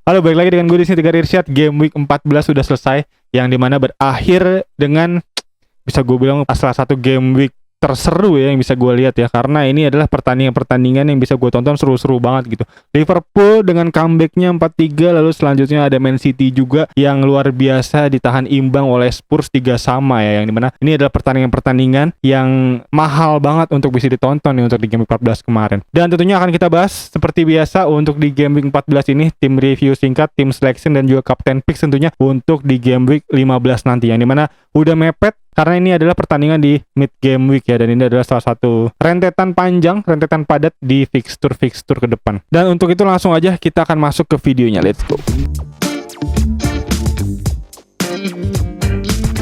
Halo, balik lagi dengan gue di sini Tegar Irsyad. Game week 14 sudah selesai, yang dimana berakhir dengan bisa gue bilang salah satu game week terseru ya yang bisa gue lihat ya, karena ini adalah pertandingan yang bisa gue tonton seru-seru banget gitu. Liverpool dengan comebacknya 4-3, lalu selanjutnya ada Man City juga yang luar biasa ditahan imbang oleh Spurs 3-3 ya, yang dimana ini adalah pertandingan yang mahal banget untuk bisa ditonton nih untuk di game week 14 kemarin. Dan tentunya akan kita bahas seperti biasa untuk di game week 14 ini, tim review singkat, tim selection dan juga captain picks tentunya untuk di game week 15 nanti, yang dimana udah mepet karena ini adalah pertandingan di mid game week ya, dan ini adalah salah satu rentetan panjang, rentetan padat di fixture ke depan. Dan untuk itu langsung aja kita akan masuk ke videonya, let's go.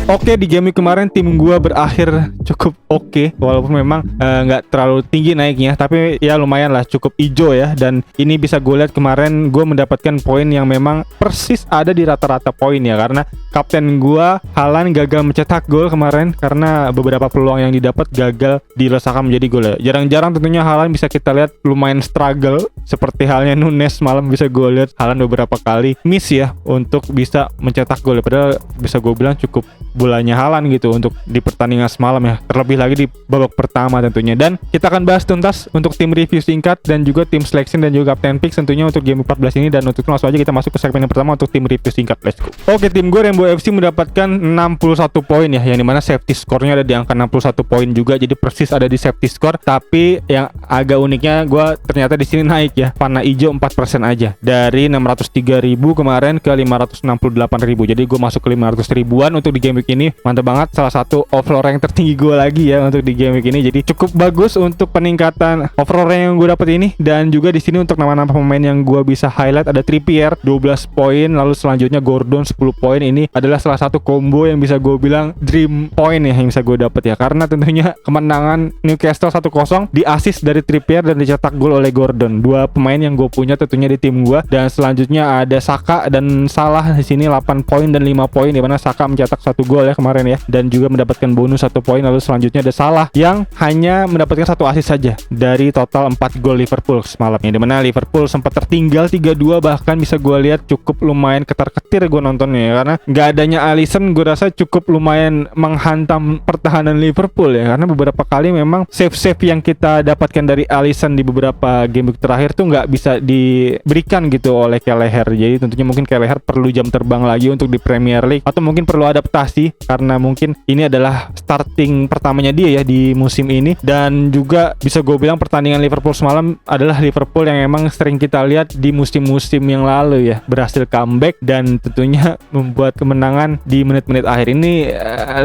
Oke, di game week kemarin tim gua berakhir cukup oke, walaupun memang nggak terlalu tinggi naiknya, tapi ya lumayan lah, cukup hijau ya. Dan ini bisa gue lihat kemarin gue mendapatkan poin yang memang persis ada di rata-rata poin ya, karena kapten gua Haaland gagal mencetak gol kemarin karena beberapa peluang yang didapat gagal dilesakan menjadi gol ya. Jarang-jarang tentunya Haaland bisa kita lihat lumayan struggle, seperti halnya Nunes malam bisa gue lihat Haaland beberapa kali miss ya untuk bisa mencetak gol, padahal bisa gue bilang cukup bolanya Haaland gitu untuk di pertandingan semalam ya, terlebih lagi di babak pertama tentunya. Dan kita akan bahas tuntas untuk tim review singkat dan juga tim selection dan juga captain picks tentunya untuk game 14 ini. Dan untuk itu langsung aja kita masuk ke segmen yang pertama untuk tim review singkat, let's go. Oke, tim gue Rainbow FC mendapatkan 61 poin ya, yang dimana safety score-nya ada di angka 61 poin juga, jadi persis ada di safety score. Tapi yang agak uniknya gue ternyata di sini naik ya, panah hijau 4% aja, dari 603.000 kemarin ke 568.000, jadi gue masuk ke 500 ribuan untuk di game week ini. Mantap banget, salah satu overall rank tertinggi gue lagi ya untuk di game week ini, jadi cukup bagus untuk peningkatan overall rank yang gue dapet ini. Dan juga di sini untuk nama-nama pemain yang gue bisa highlight ada Trippier 12 poin, lalu selanjutnya Gordon 10 poin. Ini adalah salah satu combo yang bisa gue bilang dream point ya yang bisa gue dapet ya, karena tentunya kemenangan Newcastle 1-0 di assist dari Trippier dan dicetak gol oleh Gordon, dua pemain yang gue punya tentunya di tim gue. Dan selanjutnya ada Saka dan Salah di sini 8 poin dan 5 poin, di mana Saka mencetak 1 gol ya kemarin ya, dan juga mendapatkan bonus 1 poin. Lalu selanjutnya ada Salah yang hanya mendapatkan 1 assist saja dari total 4 gol Liverpool semalam ya, dimana Liverpool sempat tertinggal 3-2, bahkan bisa gue lihat cukup lumayan ketar-ketir gue nontonnya ya, karena nggak adanya Alisson gue rasa cukup lumayan menghantam pertahanan Liverpool ya, karena beberapa kali memang save yang kita dapatkan dari Alisson di beberapa game week terakhir tuh nggak bisa diberikan gitu oleh Kelleher. Jadi tentunya mungkin Kelleher perlu jam terbang lagi untuk di Premier League, atau mungkin perlu adaptasi karena mungkin ini adalah starting pertamanya dia ya di musim ini. Dan juga bisa gue bilang pertandingan Liverpool semalam adalah Liverpool yang emang sering kita lihat di musim-musim yang lalu ya, berhasil comeback dan tentunya membuat kemenangan di menit-menit akhir. Ini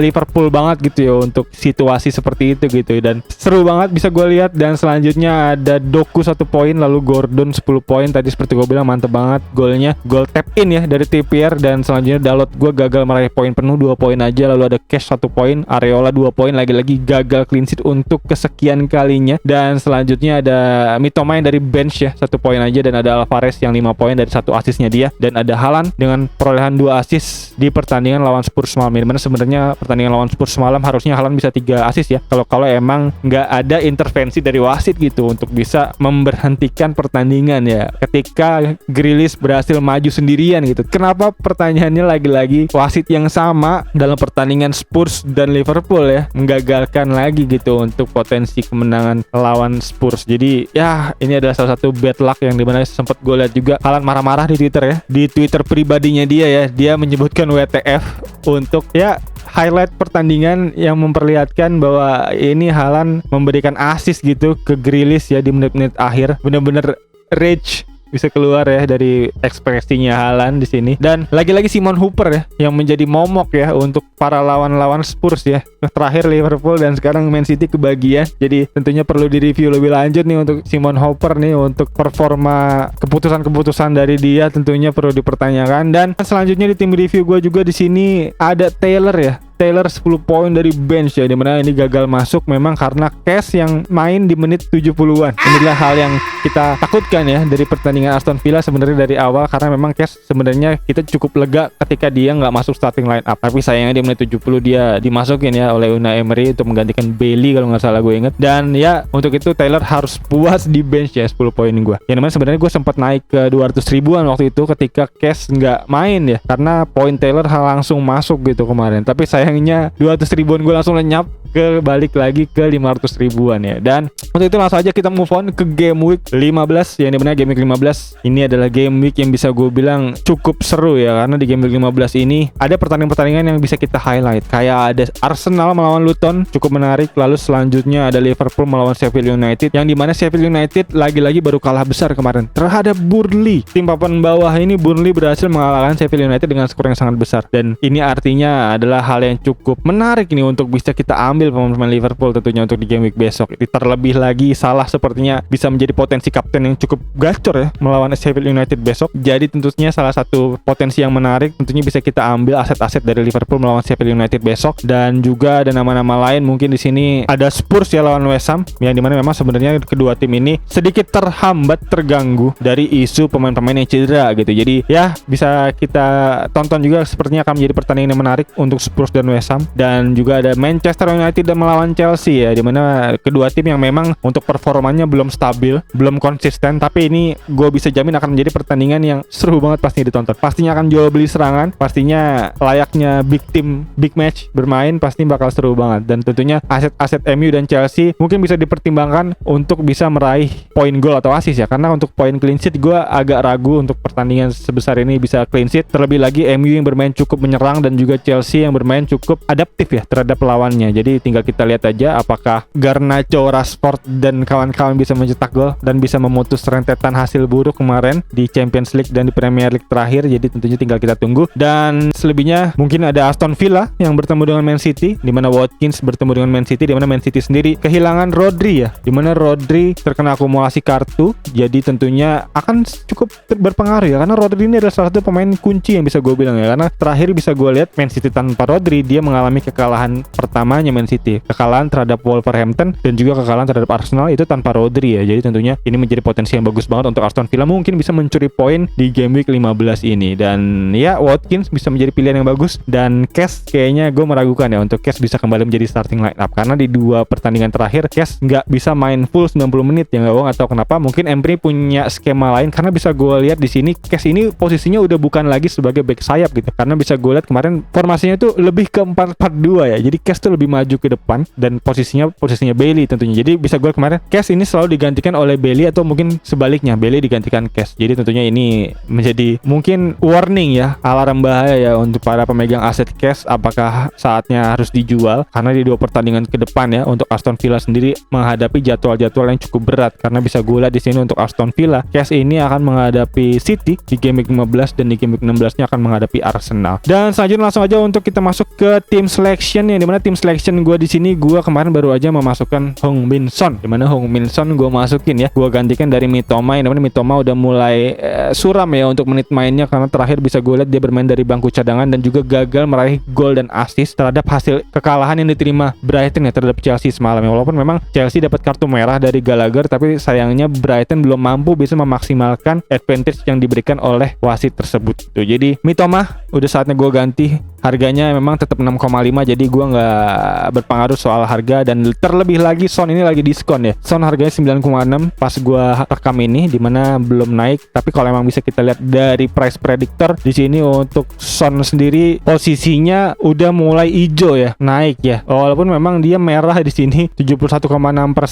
Liverpool banget gitu ya untuk situasi seperti itu gitu, dan seru banget bisa gue lihat. Dan selanjutnya ada Doku 1 poin, lalu Gordon 10 poin. Tadi seperti gue bilang mantep banget golnya, gol tap in ya dari Trippier. Dan selanjutnya Dalot gue gagal meraih poin penuh, 2 poin aja. Lalu ada Cash 1 poin, Areola 2 poin, lagi-lagi gagal clean sheet untuk kesekian kalinya. Dan selanjutnya ada Mitoma yang dari bench ya, 1 poin aja. Dan ada Alvarez yang 5 poin dari 1 assistnya dia. Dan ada Haaland dengan perolehan 2 assist di pertandingan lawan Spurs semalam, dimana sebenarnya pertandingan lawan Spurs semalam harusnya Haaland bisa 3 assist ya, kalau emang nggak ada intervensi dari wasit gitu untuk bisa memberhentikan pertandingan ya, ketika Grealish berhasil maju sendirian gitu. Kenapa? Pertanyaannya lagi-lagi wasit yang sama dalam pertandingan Spurs dan Liverpool ya, menggagalkan lagi gitu untuk potensi kemenangan lawan Spurs. Jadi ya ini adalah salah satu bad luck yang dimana sempat gue lihat juga Haaland marah-marah di Twitter ya, di Twitter pribadinya dia ya, dia menyebutkan WTF untuk ya highlight pertandingan yang memperlihatkan bahwa ini Haaland memberikan assist gitu ke Grealish ya di menit-menit akhir. Bener-bener rage bisa keluar ya dari ekspresinya Haaland di sini. Dan lagi-lagi Simon Hooper ya yang menjadi momok ya untuk para lawan-lawan Spurs ya. Terakhir Liverpool dan sekarang Man City kebagian. Jadi tentunya perlu direview lebih lanjut nih untuk Simon Hooper nih, untuk performa keputusan-keputusan dari dia tentunya perlu dipertanyakan. Dan selanjutnya di tim review gue juga di sini ada Taylor ya. Taylor 10 poin dari bench ya, dimana ini gagal masuk memang karena Cash yang main di menit 70-an. Inilah hal yang kita takutkan ya dari pertandingan Aston Villa sebenarnya dari awal, karena memang Cash sebenarnya kita cukup lega ketika dia nggak masuk starting line up, tapi sayangnya di menit 70 dia dimasukin ya oleh Unai Emery untuk menggantikan Bailey kalau nggak salah gue inget. Dan ya untuk itu Taylor harus puas di bench ya 10 poin gue. Yang dimana sebenarnya gue sempat naik ke 200 ribuan waktu itu ketika Cash nggak main ya, karena poin Taylor langsung masuk gitu kemarin. Tapi sayangnya 200 ribuan gue langsung lenyap ke balik lagi ke 500 ribuan ya. Dan untuk itu langsung aja kita move on ke game week 15 yang dimana game week 15 ini adalah game week yang bisa gue bilang cukup seru ya, karena di game week 15 ini ada pertandingan-pertandingan yang bisa kita highlight. Kayak ada Arsenal melawan Luton, cukup menarik. Lalu selanjutnya ada Liverpool melawan Sheffield United, yang dimana Sheffield United lagi-lagi baru kalah besar kemarin terhadap Burnley. Tim papan bawah ini Burnley berhasil mengalahkan Sheffield United dengan skor yang sangat besar, dan ini artinya adalah hal yang cukup menarik nih untuk bisa kita ambil pemain Liverpool tentunya untuk di game week besok. Terlebih lagi Salah sepertinya bisa menjadi potensi kapten yang cukup gacor ya melawan Sheffield United besok. Jadi tentunya salah satu potensi yang menarik tentunya bisa kita ambil aset-aset dari Liverpool melawan Sheffield United besok. Dan juga ada nama-nama lain, mungkin di sini ada Spurs ya lawan West Ham, yang dimana memang sebenarnya kedua tim ini sedikit terhambat, terganggu dari isu pemain-pemain yang cedera gitu. Jadi ya bisa kita tonton juga, sepertinya akan menjadi pertandingan yang menarik untuk Spurs dan West Ham. Dan juga ada Manchester United dan melawan Chelsea ya, dimana kedua tim yang memang untuk performanya belum stabil, belum konsisten, tapi ini gue bisa jamin akan menjadi pertandingan yang seru banget pastinya ditonton. Pastinya akan jual beli serangan, pastinya layaknya big team, big match bermain, pasti bakal seru banget. Dan tentunya aset-aset MU dan Chelsea mungkin bisa dipertimbangkan untuk bisa meraih poin gol atau assist ya, karena untuk poin clean sheet gue agak ragu untuk pertandingan sebesar ini bisa clean sheet. Terlebih lagi MU yang bermain cukup menyerang dan juga Chelsea yang bermain cukup adaptif ya terhadap lawannya. Jadi tinggal kita lihat aja apakah Garnacho, Rashford dan kawan-kawan bisa mencetak gol dan bisa memutus rentetan hasil buruk kemarin di Champions League dan di Premier League terakhir. Jadi tentunya tinggal kita tunggu. Dan selebihnya mungkin ada Aston Villa yang bertemu dengan Man City, di mana Watkins bertemu dengan Man City, di mana Man City sendiri kehilangan Rodri ya, di mana Rodri terkena akumulasi kartu. Jadi tentunya akan cukup berpengaruh ya, karena Rodri ini adalah salah satu pemain kunci yang bisa gue bilang ya, karena terakhir bisa gue lihat Man City tanpa Rodri dia mengalami kekalahan pertamanya Man City, kekalahan terhadap Wolverhampton dan juga kekalahan terhadap Arsenal itu tanpa Rodri ya. Jadi tentunya ini menjadi potensi yang bagus banget untuk Aston Villa, mungkin bisa mencuri poin di game week 15 ini. Dan ya Watkins bisa menjadi pilihan yang bagus, dan Cash kayaknya gue meragukan ya untuk Cash bisa kembali menjadi starting line up, karena di dua pertandingan terakhir Cash nggak bisa main full 90 menit ya, nggak tahu kenapa. Mungkin Emery punya skema lain, karena bisa gue lihat di sini Cash ini posisinya udah bukan lagi sebagai back sayap gitu, karena bisa gue lihat kemarin formasinya tuh lebih ke 4-4-2 ya. Jadi Cash tuh lebih maju ke depan dan posisinya Bailey tentunya. Jadi bisa gue kemarin Cash ini selalu digantikan oleh Bailey, atau mungkin sebaliknya Bailey digantikan Cash. Jadi tentunya ini menjadi mungkin warning ya, alarm bahaya ya untuk para pemegang aset Cash, apakah saatnya harus dijual, karena di dua pertandingan ke depan ya untuk Aston Villa sendiri menghadapi jadwal-jadwal yang cukup berat. Karena bisa gue lihat di sini untuk Aston Villa, Cash ini akan menghadapi City di game week 15 dan di game week 16-nya akan menghadapi Arsenal. Dan selanjutnya langsung aja untuk kita masuk ke team selection, yang dimana team selection gue di sini gue kemarin baru aja memasukkan Heung-min Son, dimana Heung-min Son gue masukin ya, gue gantikan dari Mitoma, yang dimana Mitoma udah mulai suram ya untuk menit mainnya, karena terakhir bisa gue lihat dia bermain dari bangku cadangan dan juga gagal meraih gol dan assist terhadap hasil kekalahan yang diterima Brighton ya terhadap Chelsea semalam ya. Walaupun memang Chelsea dapat kartu merah dari Gallagher, tapi sayangnya Brighton belum mampu bisa memaksimalkan advantage yang diberikan oleh wasit tersebut tuh. Jadi Mitoma udah saatnya gue ganti. Harganya memang tetap 6,5, jadi gue nggak berpengaruh soal harga. Dan terlebih lagi Son ini lagi diskon ya. Son harganya 9,6 pas gue rekam ini, dimana belum naik. Tapi kalau emang bisa kita lihat dari price predictor di sini untuk Son sendiri posisinya udah mulai hijau ya, naik ya. Walaupun memang dia merah di sini 71,6%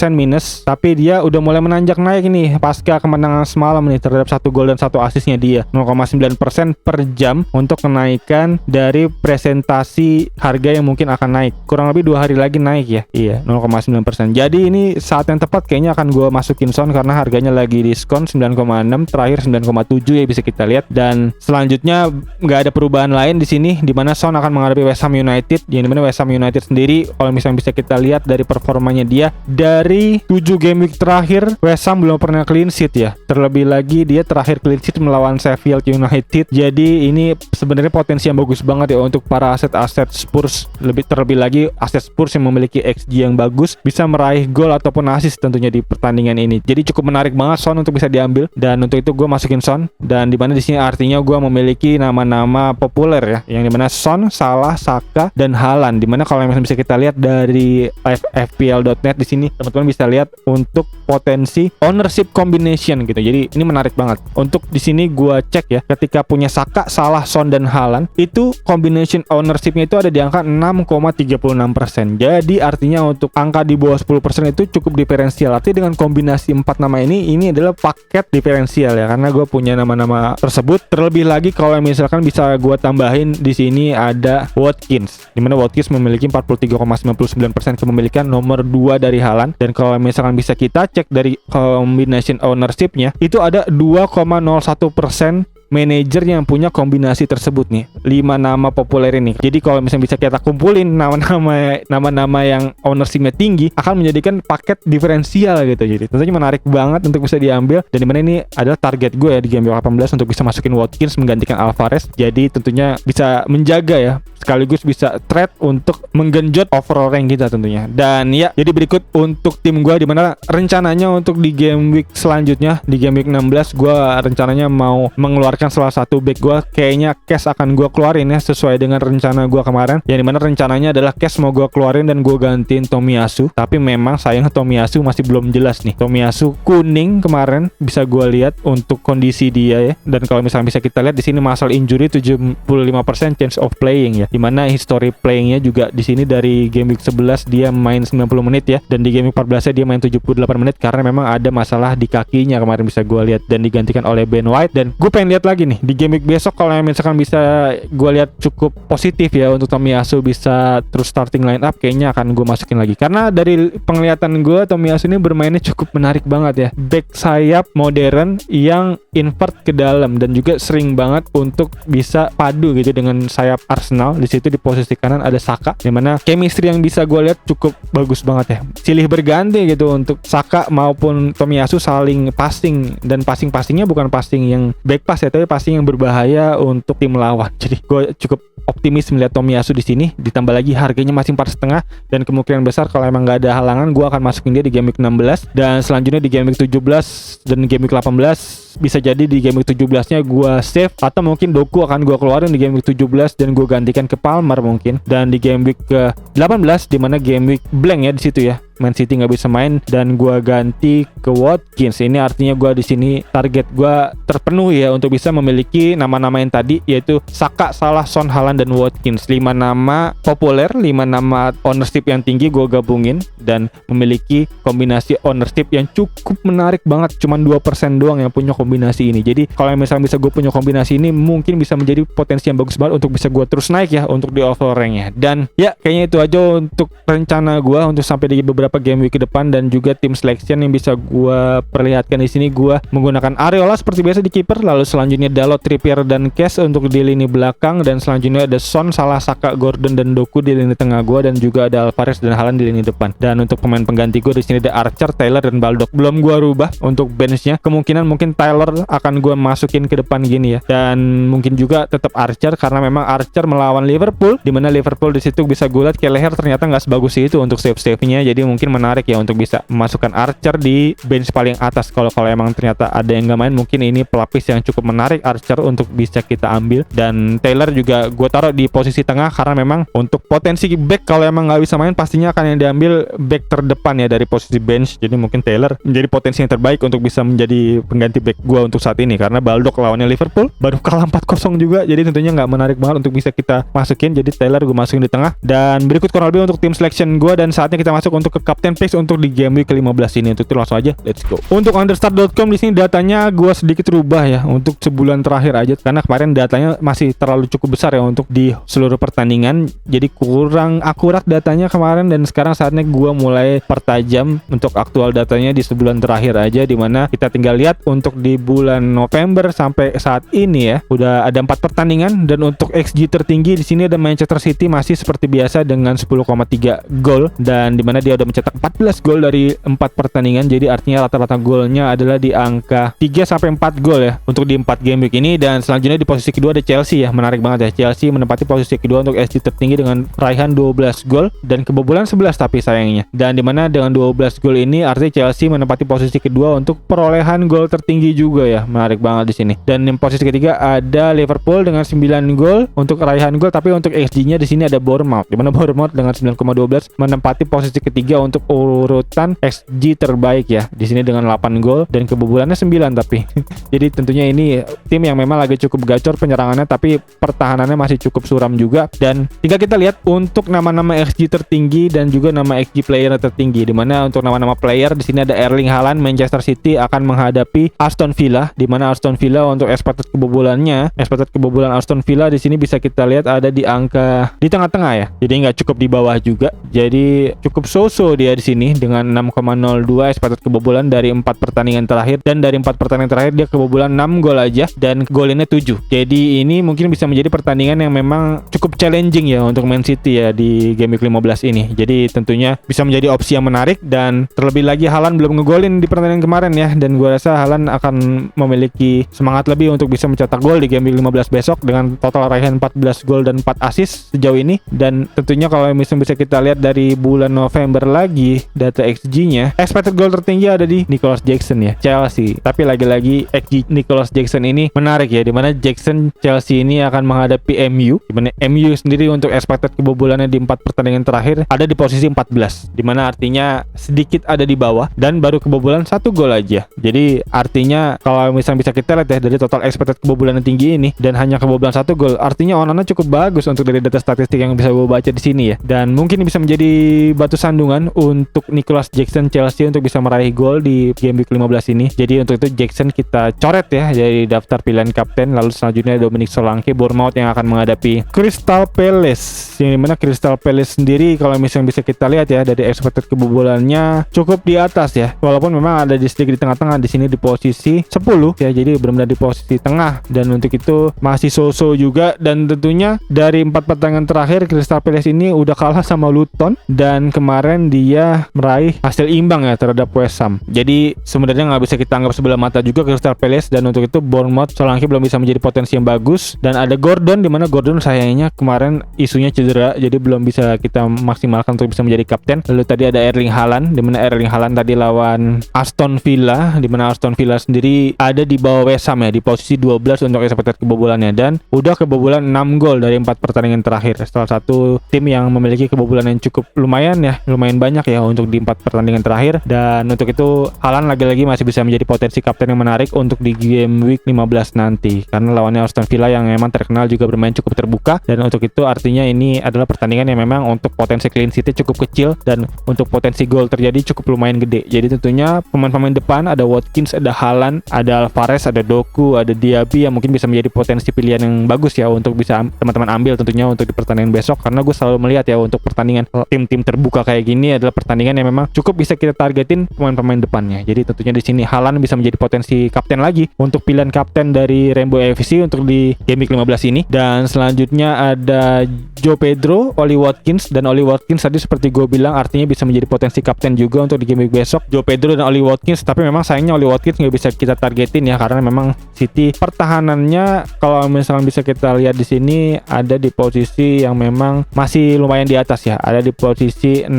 minus, tapi dia udah mulai menanjak naik nih pasca kemenangan semalam nih terhadap 1 gol dan 1 asisnya dia 0,9% per jam untuk kenaikan dari presentasi harga yang mungkin akan naik. Kurang lebih 2 hari lagi naik ya. Iya, 0,9%. Jadi ini saat yang tepat kayaknya akan gue masukin Son, karena harganya lagi diskon 9,6, terakhir 9,7 ya bisa kita lihat. Dan selanjutnya nggak ada perubahan lain di sini, di mana Son akan menghadapi West Ham United. Yang dimana West Ham United sendiri kalau misalnya bisa kita lihat dari performanya dia, dari 7 game week terakhir West Ham belum pernah clean sheet ya. Terlebih lagi dia terakhir clean sheet melawan Sheffield United. Jadi ini sebenarnya potensi yang bagus banget ya untuk para aset-aset aset Spurs, terlebih lagi aset Spurs yang memiliki XG yang bagus, bisa meraih gol ataupun assist tentunya di pertandingan ini. Jadi cukup menarik banget Son untuk bisa diambil, dan untuk itu gue masukin Son. Dan dimana di sini artinya gue memiliki nama-nama populer ya, yang dimana Son, Salah, Saka, dan Haaland. Dimana kalau yang bisa kita lihat dari FPL.net di sini teman-teman bisa lihat untuk potensi ownership combination gitu. Jadi ini menarik banget. Untuk di sini gue cek ya, ketika punya Saka, Salah, Son, dan Haaland, itu combination ownershipnya itu ada di angka 6,36%. Jadi artinya untuk angka di bawah 10% itu cukup diferensial. Artinya dengan kombinasi 4 nama ini adalah paket diferensial ya, karena gue punya nama-nama tersebut. Terlebih lagi kalau misalkan bisa gue tambahin di sini ada Watkins, dimana Watkins memiliki 43,99% kepemilikan, nomor 2 dari Haaland. Dan kalau misalkan bisa kita cek dari combination ownership-nya, itu ada 2,01% manajer yang punya kombinasi tersebut nih, 5 nama populer ini. Jadi kalau misalnya bisa kita kumpulin nama-nama yang ownership-nya tinggi, akan menjadikan paket diferensial gitu. Jadi tentunya menarik banget untuk bisa diambil. Dan dimana ini adalah target gue ya di game 18 untuk bisa masukin Watkins menggantikan Alvarez. Jadi tentunya bisa menjaga ya, sekaligus bisa trade untuk menggenjot overall rank kita tentunya. Dan ya, jadi berikut untuk tim gue, dimana rencananya untuk di game week selanjutnya, di game week 16 gue rencananya mau mengeluarkan salah satu back gue. Kayaknya cash akan gue keluarin ya, sesuai dengan rencana gue kemarin, yang dimana rencananya adalah cash mau gue keluarin dan gue gantiin Tomiyasu. Tapi memang sayang Tomiyasu masih belum jelas nih. Tomiyasu kuning kemarin bisa gue lihat untuk kondisi dia ya. Dan kalau misalnya bisa kita lihat di sini masalah injury 75% chance of playing ya, dimana history playingnya juga di sini dari game week 11 dia main 90 menit ya, dan di game week 14 dia main 78 menit karena memang ada masalah di kakinya kemarin bisa gue lihat, dan digantikan oleh Ben White. Dan gue pengen lihat lagi nih di game week besok, kalau misalkan bisa gue lihat cukup positif ya untuk Tomiyasu bisa terus starting line up, kayaknya akan gue masukin lagi. Karena dari penglihatan gue, Tomiyasu ini bermainnya cukup menarik banget ya, back sayap modern yang invert ke dalam, dan juga sering banget untuk bisa padu gitu dengan sayap Arsenal. Di situ di posisi kanan ada Saka, dimana chemistry yang bisa gue lihat cukup bagus banget ya, silih berganti gitu untuk Saka maupun Tomiyasu saling passing, dan passingnya bukan passing yang back pass ya, tapi passing yang berbahaya untuk tim lawan. Jadi gue cukup optimis melihat Tomiyasu di sini, ditambah lagi harganya masih 4,5, dan kemungkinan besar kalau emang nggak ada halangan gue akan masukin dia di game week 16, dan selanjutnya di game week 17 dan game week 18 bisa jadi di game week 17-nya gue save, atau mungkin Doku akan gue keluarin di game week 17 dan gue gantikan ke Palmer mungkin. Dan di game week ke 18 dimana game week blank ya di situ ya, Man City nggak bisa main, dan gue ganti ke Watkins. Ini artinya gue di sini target gue terpenuhi ya untuk bisa memiliki nama-nama yang tadi, yaitu Saka, Salah, Son, Haaland, dan Watkins. 5 nama populer, 5 nama ownership yang tinggi gue gabungin, dan memiliki kombinasi ownership yang cukup menarik banget. Cuman 2% doang yang punya kombinasi ini. Jadi kalau misalnya bisa gue punya kombinasi ini, mungkin bisa menjadi potensi yang bagus banget untuk bisa gue terus naik ya untuk di overall rank-nya. Dan ya kayaknya itu aja untuk rencana gue untuk sampai di beberapa game week ke depan, dan juga tim selection yang bisa gue perlihatkan di sini. Gue menggunakan Areola seperti biasa di kiper, lalu selanjutnya Dalot, Trippier, dan Cash untuk di lini belakang, dan selanjutnya ada Son, Salah, Saka, Gordon, dan Doku di lini tengah gue, dan juga ada Alvarez dan Haaland di lini depan. Dan untuk pemain pengganti gue di sini ada Archer, Taylor, dan Baldock. Belum gue rubah untuk benchnya, kemungkinan mungkin Taylor akan gue masukin ke depan gini ya, dan mungkin juga tetap Archer karena memang Archer melawan Liverpool, dimana Liverpool di situ bisa gue lihat Kelleher ternyata nggak sebagus itu untuk save-nya. Jadi mungkin menarik ya untuk bisa memasukkan Archer di bench paling atas. Kalau emang ternyata ada yang nggak main, mungkin ini pelapis yang cukup menarik Archer untuk bisa kita ambil. Dan Taylor juga gue taruh di posisi tengah karena memang untuk potensi back kalau emang nggak bisa main, pastinya akan yang diambil back terdepan ya dari posisi bench. Jadi mungkin Taylor menjadi potensi yang terbaik untuk bisa menjadi pengganti back gue untuk saat ini, karena Baldock lawannya Liverpool baru kalah 4-0 juga. Jadi tentunya nggak menarik banget untuk bisa kita masukin. Jadi Taylor gue masukin di tengah. Dan berikut kurang lebih untuk tim selection gue, dan saatnya kita masuk untuk ke captain picks untuk di game week ke-15 ini. Untuk itu langsung aja let's go. Untuk understar.com di sini datanya gue sedikit rubah ya untuk sebulan terakhir aja, karena kemarin datanya masih terlalu cukup besar ya untuk di seluruh pertandingan. Jadi kurang akurat datanya kemarin, dan sekarang saatnya gue mulai pertajam untuk aktual datanya di sebulan terakhir aja, dimana kita tinggal lihat untuk di di bulan November sampai saat ini ya, udah ada 4 pertandingan, dan untuk XG tertinggi di sini ada Manchester City masih seperti biasa dengan 10,3 gol, dan dimana dia udah mencetak 14 gol dari 4 pertandingan. Jadi artinya rata-rata golnya adalah di angka 3-4 gol ya untuk di 4 game week ini. Dan selanjutnya di posisi kedua ada Chelsea ya, menarik banget ya, Chelsea menempati posisi kedua untuk XG tertinggi dengan raihan 12 gol dan kebobolan 11 tapi sayangnya. Dan dimana dengan 12 gol ini artinya Chelsea menempati posisi kedua untuk perolehan gol tertinggi juga ya, menarik banget di sini. Dan di posisi ketiga ada Liverpool dengan 9 gol untuk raihan gol, tapi untuk XG-nya di sini ada Bournemouth, dimana Bournemouth dengan 9,12 menempati posisi ketiga untuk urutan XG terbaik ya. Di sini dengan 8 gol dan kebobolannya 9 tapi. Jadi tentunya ini tim yang memang lagi cukup gacor penyerangannya, tapi pertahanannya masih cukup suram juga. Dan tinggal kita lihat untuk nama-nama XG tertinggi dan juga nama XG player tertinggi, dimana untuk nama-nama player di sini ada Erling Haaland, Manchester City akan menghadapi Aston Villa, dimana Aston Villa untuk expected kebobolan Aston Villa di sini bisa kita lihat ada di angka di tengah-tengah ya, jadi nggak cukup di bawah juga, jadi cukup so-so dia di sini dengan 6,02 expected kebobolan dari 4 pertandingan terakhir, dan dari 4 pertandingan terakhir dia kebobolan 6 gol aja dan golinnya 7. Jadi ini mungkin bisa menjadi pertandingan yang memang cukup challenging ya untuk Man City ya di game week 15 ini. Jadi tentunya bisa menjadi opsi yang menarik, dan terlebih lagi Haaland belum ngegolin di pertandingan kemarin ya, dan gue rasa Haaland akan memiliki semangat lebih untuk bisa mencetak gol di game week 15 besok dengan total raihan 14 gol dan 4 assist sejauh ini. Dan tentunya kalau misalnya bisa kita lihat dari bulan November lagi data XG-nya, expected goal tertinggi ada di Nicholas Jackson ya, Chelsea. Tapi lagi-lagi XG Nicholas Jackson ini menarik ya, dimana Jackson Chelsea ini akan menghadapi MU, dimana MU sendiri untuk expected kebobolannya di 4 pertandingan terakhir ada di posisi 14, dimana artinya sedikit ada di bawah dan baru kebobolan 1 gol aja. Jadi artinya kalau misalnya bisa kita lihat ya dari total expected kebobolan yang tinggi ini dan hanya kebobolan 1 gol, artinya onannya cukup bagus untuk dari data statistik yang bisa gue baca di sini ya. Dan mungkin bisa menjadi batu sandungan untuk Nicholas Jackson Chelsea untuk bisa meraih gol di game week 15 ini. Jadi untuk itu Jackson kita coret ya dari daftar pilihan kapten. Lalu selanjutnya Dominic Solanke Bournemouth yang akan menghadapi Crystal Palace, yang dimana Crystal Palace sendiri kalau misalnya bisa kita lihat ya dari expected kebobolannya cukup di atas ya, walaupun memang ada di sedikit di tengah-tengah di sini di posisi 10 ya, jadi benar-benar di posisi tengah, dan untuk itu masih so-so juga. Dan tentunya dari 4 pertandingan terakhir Crystal Palace ini udah kalah sama Luton, dan kemarin dia meraih hasil imbang ya terhadap West Ham. Jadi sebenarnya nggak bisa kita anggap sebelah mata juga Crystal Palace, dan untuk itu Bournemouth Solanke belum bisa menjadi potensi yang bagus. Dan ada Gordon, dimana Gordon sayangnya kemarin isunya cedera, jadi belum bisa kita maksimalkan untuk bisa menjadi kapten. Lalu tadi ada Erling Haaland, dimana Erling Haaland tadi lawan Aston Villa, dimana Aston Villa sendiri ada di bawah West Ham ya di posisi 12 untuk expected kebobolannya, dan udah kebobolan 6 gol dari 4 pertandingan terakhir. Salah satu tim yang memiliki kebobolan yang cukup lumayan banyak ya untuk di 4 pertandingan terakhir. Dan untuk itu Haaland lagi-lagi masih bisa menjadi potensi kapten yang menarik untuk di game week 15 nanti, karena lawannya Aston Villa yang memang terkenal juga bermain cukup terbuka. Dan untuk itu artinya ini adalah pertandingan yang memang untuk potensi clean sheet cukup kecil, dan untuk potensi gol terjadi cukup lumayan gede. Jadi tentunya pemain-pemain depan ada Watkins, ada Haaland, ada Alvarez, ada Doku, ada Diaby yang mungkin bisa menjadi potensi pilihan yang bagus ya untuk bisa teman-teman ambil tentunya untuk di pertandingan besok. Karena gue selalu melihat ya untuk pertandingan tim-tim terbuka kayak gini adalah pertandingan yang memang cukup bisa kita targetin pemain-pemain depannya. Jadi tentunya di sini Haaland bisa menjadi potensi kapten lagi untuk pilihan kapten dari Rainbow FC untuk di game week 15 ini. Dan selanjutnya ada Joe Pedro, Oli Watkins, dan Oli Watkins tadi seperti gue bilang artinya bisa menjadi potensi kapten juga untuk di game week besok, Joe Pedro dan Oli Watkins. Tapi memang sayangnya Oli Watkins nggak bisa kita targetin ya, karena memang City pertahanannya kalau misalnya bisa kita lihat di sini ada di posisi yang memang masih lumayan di atas ya, ada di posisi 6,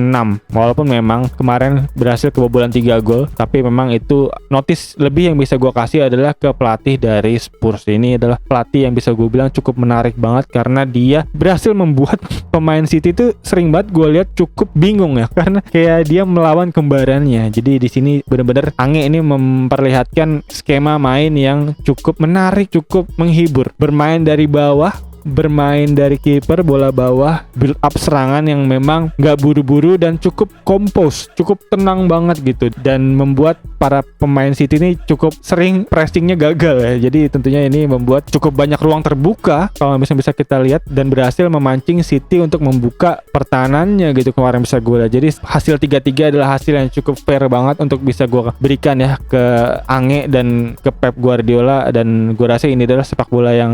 walaupun memang kemarin berhasil kebobolan 3 gol, tapi memang itu notice lebih yang bisa gue kasih adalah ke pelatih dari Spurs. Ini adalah pelatih yang bisa gue bilang cukup menarik banget, karena dia berhasil membuat pemain City itu sering banget gue lihat cukup bingung ya, karena kayak dia melawan kembarannya. Jadi di sini benar-benar Ange ini memperlihatkan skema main yang cukup menarik, cukup menghibur, bermain dari bawah bermain dari kiper bola bawah, build up serangan yang memang nggak buru-buru dan cukup kompos, cukup tenang banget gitu, dan membuat para pemain City ini cukup sering pressingnya gagal ya. Jadi tentunya ini membuat cukup banyak ruang terbuka kalau bisa kita lihat, dan berhasil memancing City untuk membuka pertahanannya gitu kemarin bisa gue lihat. Jadi hasil 3-3 adalah hasil yang cukup fair banget untuk bisa gue berikan ya ke Ange dan ke Pep Guardiola, dan gue rasa ini adalah sepak bola yang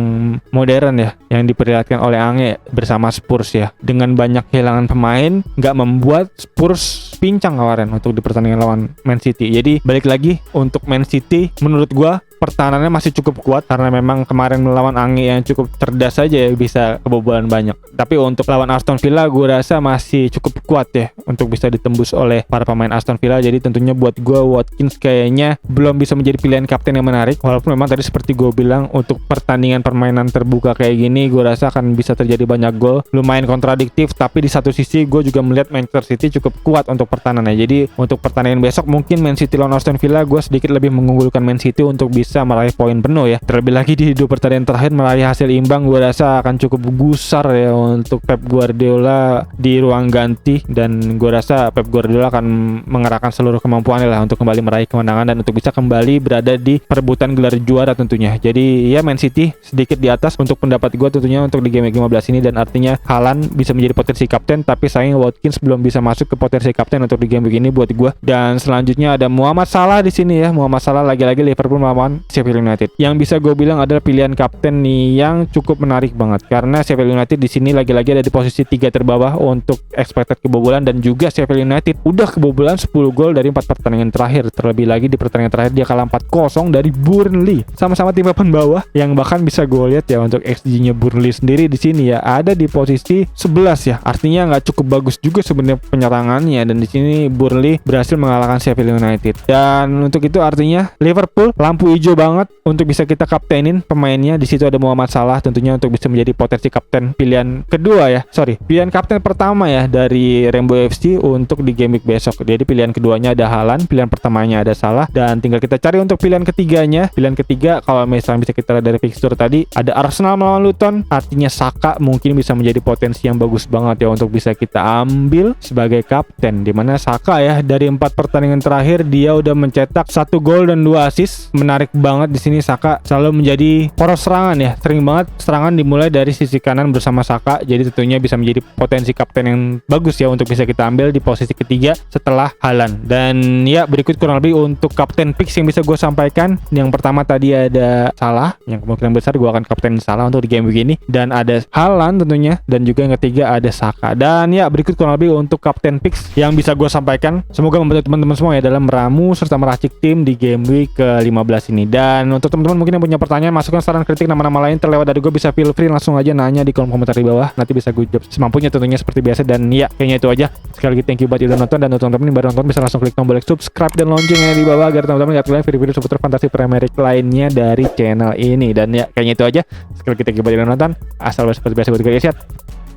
modern ya, yang diperlihatkan oleh Ange bersama Spurs ya. Dengan banyak kehilangan pemain, nggak membuat Spurs pincang kemarin untuk di pertandingan lawan Man City. Jadi balik lagi untuk Man City, menurut gua pertahanannya masih cukup kuat karena memang kemarin melawan Ange yang cukup cerdas saja ya, bisa kebobolan banyak. Tapi untuk lawan Aston Villa gue rasa masih cukup kuat ya untuk bisa ditembus oleh para pemain Aston Villa. Jadi tentunya buat gue Watkins kayaknya belum bisa menjadi pilihan kapten yang menarik, walaupun memang tadi seperti gue bilang untuk pertandingan permainan terbuka kayak gini gue rasa akan bisa terjadi banyak gol. Lumayan kontradiktif, tapi di satu sisi gue juga melihat Manchester City cukup kuat untuk pertahanannya. Jadi untuk pertandingan besok mungkin Man City lawan Aston Villa gue sedikit lebih mengunggulkan Man City untuk bisa meraih poin penuh ya. Terlebih lagi di 2 pertandingan terakhir meraih hasil imbang, gue rasa akan cukup gusar ya untuk Pep Guardiola di ruang ganti, dan gue rasa Pep Guardiola akan mengerahkan seluruh kemampuannya lah untuk kembali meraih kemenangan dan untuk bisa kembali berada di perebutan gelar juara tentunya. Jadi ya Man City sedikit di atas untuk pendapat gue tentunya untuk di game 15 ini, dan artinya Haaland bisa menjadi potensi kapten, tapi sayang Watkins belum bisa masuk ke potensi kapten untuk di game begini buat gue. Dan selanjutnya ada Muhammad Salah di sini ya. Muhammad Salah lagi-lagi Liverpool melawan Sheffield United, yang bisa gue bilang adalah pilihan kapten nih yang cukup menarik banget, karena Sheffield United di sini lagi-lagi ada di posisi 3 terbawah untuk expected kebobolan, dan juga Sheffield United udah kebobolan 10 gol dari 4 pertandingan terakhir. Terlebih lagi di pertandingan terakhir dia kalah 4-0 dari Burnley, sama-sama tim papan bawah, yang bahkan bisa gue lihat ya untuk XG-nya Burnley sendiri di sini ya ada di posisi 11 ya. Artinya nggak cukup bagus juga sebenarnya penyerangannya, dan di sini Burnley berhasil mengalahkan Sheffield United. Dan untuk itu artinya Liverpool lampu hijau banget untuk bisa kita kaptenin pemainnya. Di situ ada Muhammad Salah tentunya untuk bisa menjadi potensi kapten pilihan kedua ya. Pilihan kapten pertama ya dari Rainbow FC untuk di game week besok. Jadi pilihan keduanya ada Haaland, pilihan pertamanya ada Salah, dan tinggal kita cari untuk pilihan ketiganya. Pilihan ketiga kalau misalnya bisa kita lihat dari fixture tadi ada Arsenal melawan Luton, artinya Saka mungkin bisa menjadi potensi yang bagus banget ya untuk bisa kita ambil sebagai kapten, dimana Saka ya dari 4 pertandingan terakhir dia udah mencetak 1 gol dan 2 assist. Menarik banget di sini Saka selalu menjadi poros serangan ya, sering banget serangan dimulai dari sisi kanan bersama Saka. Jadi tentunya bisa menjadi potensi kapten yang bagus ya untuk bisa kita ambil di posisi ketiga setelah Haaland. Dan ya berikut kurang lebih untuk kapten picks yang bisa gue sampaikan. Yang pertama tadi ada Salah, yang kemungkinan besar gue akan kapten Salah untuk di game begini, dan ada Haaland tentunya, dan juga yang ketiga ada Saka. Dan ya berikut kurang lebih untuk kapten picks yang bisa gue sampaikan. Semoga membantu teman-teman semua ya dalam meramu serta meracik tim di game week ke-15 ini. Dan untuk teman-teman mungkin yang punya pertanyaan, masukan, saran, kritik, nama-nama lain terlewat dari gue, bisa feel free langsung aja nanya di kolom komentar di bawah. Nanti bisa gue jawab semampunya tentunya seperti biasa. Dan ya kayaknya itu aja. Sekali lagi thank you buat yang udah nonton, dan untuk teman-teman yang baru nonton bisa langsung klik tombol like, subscribe dan loncengnya di bawah agar teman-teman lihat video-video seputar fantasi Premier League lainnya dari channel ini. Dan ya kayaknya itu aja. Sekali lagi thank you buat yang udah nonton. Asal seperti biasa gue juga ya,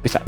bisa.